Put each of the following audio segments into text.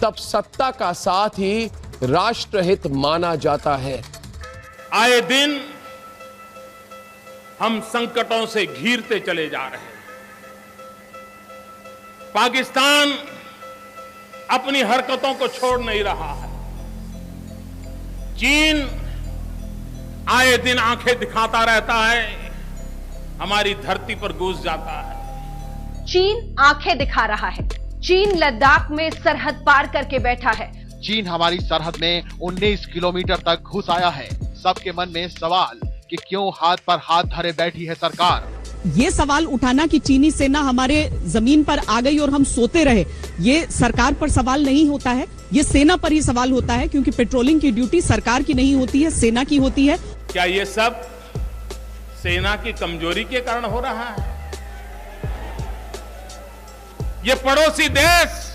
तब सत्ता का साथ ही राष्ट्रहित माना जाता है। आए दिन हम संकटों से घिरते चले जा रहे हैं। पाकिस्तान अपनी हरकतों को छोड़ नहीं रहा है। चीन आए दिन आंखें दिखाता रहता है, हमारी धरती पर घुस जाता है। चीन आंखें दिखा रहा है। चीन लद्दाख में सरहद पार करके बैठा है। चीन हमारी सरहद में 19 किलोमीटर तक घुस आया है। सबके मन में सवाल कि क्यों हाथ पर हाथ धरे बैठी है सरकार। ये सवाल उठाना कि चीनी सेना हमारे जमीन पर आ गई और हम सोते रहे, ये सरकार पर सवाल नहीं होता है, ये सेना पर ही सवाल होता है, क्योंकि पेट्रोलिंग की ड्यूटी सरकार की नहीं होती है, सेना की होती है। क्या ये सब सेना की कमजोरी के कारण हो रहा है? ये पड़ोसी देश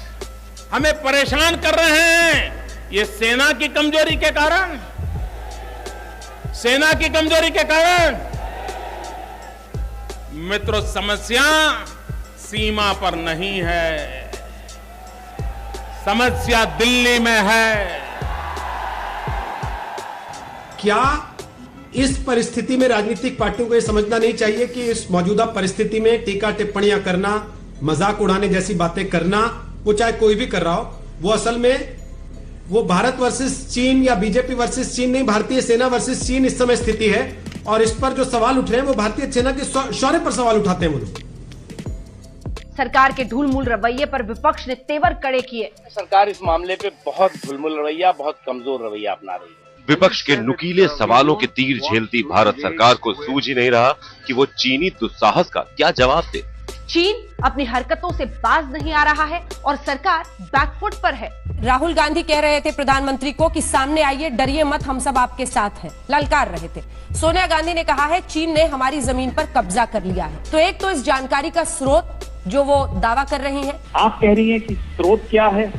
हमें परेशान कर रहे हैं, ये सेना की कमजोरी के कारण, सेना की कमजोरी के कारण। मित्रों, समस्या सीमा पर नहीं है, समस्या दिल्ली में है। क्या इस परिस्थिति में राजनीतिक पार्टियों को यह समझना नहीं चाहिए कि इस मौजूदा परिस्थिति में टीका टिप्पणियां करना, मजाक उड़ाने जैसी बातें करना, वो चाहे कोई भी कर रहा हो, वो असल में वो भारत वर्सेस चीन या बीजेपी वर्सेस चीन नहीं, भारतीय सेना वर्सेस चीन इस समय स्थिति है। और इस पर जो सवाल उठ रहे हैं वो भारतीय सेना के शौर्य पर सवाल उठाते हैं वो लोग। सरकार के ढुलमुल रवैये पर विपक्ष ने तेवर कड़े किए। सरकार इस मामले पे बहुत ढुलमुल रवैया, बहुत कमजोर रवैया अपना रही है। विपक्ष के नुकीले सवालों के तीर झेलती भारत सरकार को सूझ ही नहीं रहा कि वो चीनी दुस्साहस का क्या जवाब दे। चीन अपनी हरकतों से बाज नहीं आ रहा है और सरकार बैकफुट पर है। राहुल गांधी कह रहे थे प्रधानमंत्री को कि सामने आइए, डरिए मत, हम सब आपके साथ हैं, ललकार रहे थे। सोनिया गांधी ने कहा है चीन ने हमारी जमीन पर कब्जा कर लिया है। तो एक तो इस जानकारी का स्रोत जो वो दावा कर रही हैं। आप कह रही हैं कि स्रोत क्या है?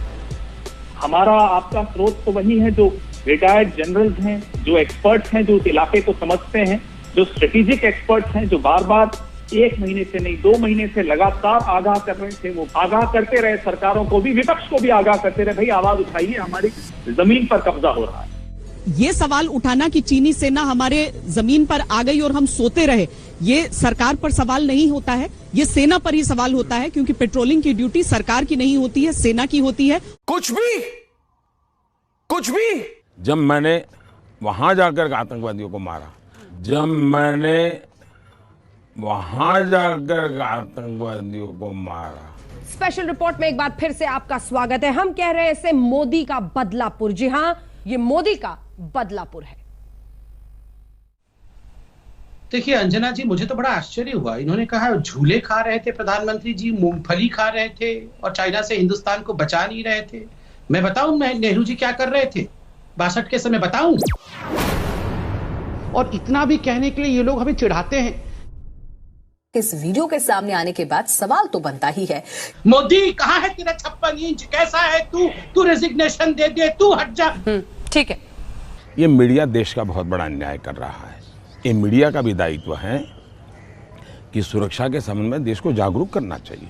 हमारा आपका स्रोत तो वही है जो रिटायर्ड जनरल्स हैं, जो एक्सपर्ट्स हैं, जो उस इलाके को समझते हैं, जो स्ट्रेटेजिक एक्सपर्ट्स हैं, जो बार बार 1 महीने से नहीं 2 महीने से लगातार आगाह कर रहे थे। वो आगाह करते रहे, सरकारों को भी, विपक्ष को भी आगाह करते रहे, भाई आवाज उठाइए, हमारी जमीन पर कब्जा हो रहा है। ये सवाल उठाना कि चीनी सेना हमारे जमीन पर आ गई और हम सोते रहे, ये सरकार पर सवाल नहीं होता है, ये सेना पर ही सवाल होता है, क्योंकि पेट्रोलिंग की ड्यूटी सरकार की नहीं होती है, सेना की होती है। कुछ भी जब मैंने वहां जाकर आतंकवादियों को मारा, जब मैंने वहां जाकर आतंकवादियों को मारा। स्पेशल रिपोर्ट में एक बार फिर से आपका स्वागत है। हम कह रहे हैं इसे मोदी का बदलापुर। जी हां, ये मोदी का बदलापुर है। देखिए अंजना जी, मुझे तो बड़ा आश्चर्य हुआ। इन्होंने कहा झूले खा रहे थे प्रधानमंत्री जी, मूंगफली खा रहे थे और चाइना से हिंदुस्तान को बचा नहीं रहे थे। मैं बताऊं नेहरू जी क्या कर रहे थे 62 के समय, बताऊं? और इतना भी कहने के लिए ये लोग हमें चिढ़ाते हैं। इस वीडियो के सामने आने के बाद सवाल तो बनता ही है, मोदी कहाँ है तेरा 56 इंच? कैसा है तू रेजिग्नेशन दे दे, तू हट जा। ठीक है। ये मीडिया देश का बहुत बड़ा अन्याय कर रहा है। ये मीडिया का भी दायित्व है कि सुरक्षा के संबंध में देश को जागरूक करना चाहिए।